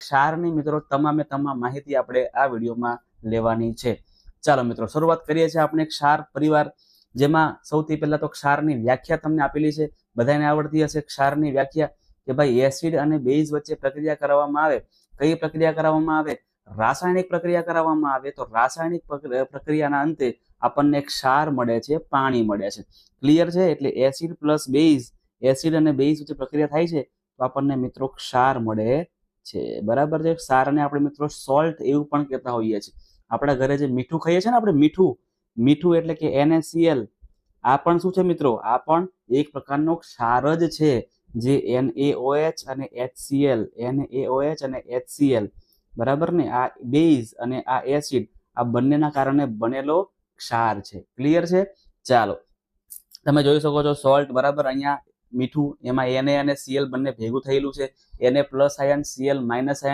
ક્ષારની મિત્રો તમામે તમામ માહિતી આપણે આ વિડીયોમાં લેવાની છે. ચાલો મિત્રો શરૂઆત કરીએ છીએ આપણે ક્ષાર પરિવાર, જેમાં સૌથી પહેલા તો ક્ષારની વ્યાખ્યા તમને આપેલી છે, બધાને આવડતી હશે. ક્ષારની વ્યાખ્યા કે ભાઈ એસિડ અને બેઝ વચ્ચે પ્રક્રિયા કરવામાં આવે. કઈ પ્રક્રિયા કરવામાં આવે? રાસાયણિક પ્રક્રિયા કરવામાં આવે. તો રાસાયણિક પ્રક્રિયાના અંતે આપણને ક્ષાર મળે છે, પાણી મળે છે. ક્લિયર છે? એટલે એસિડ પ્લસ બેઝ, એસિડ અને બેઝ વચ્ચે પ્રક્રિયા થાય છે તો આપણને મિત્રો ક્ષાર મળે છે. બરાબર છે. ક્ષારને આપણે મિત્રો સોલ્ટ એવું પણ કહેતા હોઈએ છીએ. આપણા ઘરે જે મીઠું ખાઈએ છીએ ને આપણે, મીઠું એટલે કે NaCl, આ પણ શું છે મિત્રો? આ પણ એક પ્રકારનો ક્ષાર જ છે, જે NaOH અને HCl, NaOH અને HCl, બરાબર ને? આ બેઝ અને આ એસિડ, આ બંનેના કારણે બનેલો ક્ષાર છે. ક્લિયર છે? ચાલો તમે જોઈ શકો છો સોલ્ટ, બરાબર. અહીંયા મીઠું, એમાં Na અને Cl બંને ભેગું થયેલું છે. Na plus ion, Cl minus ion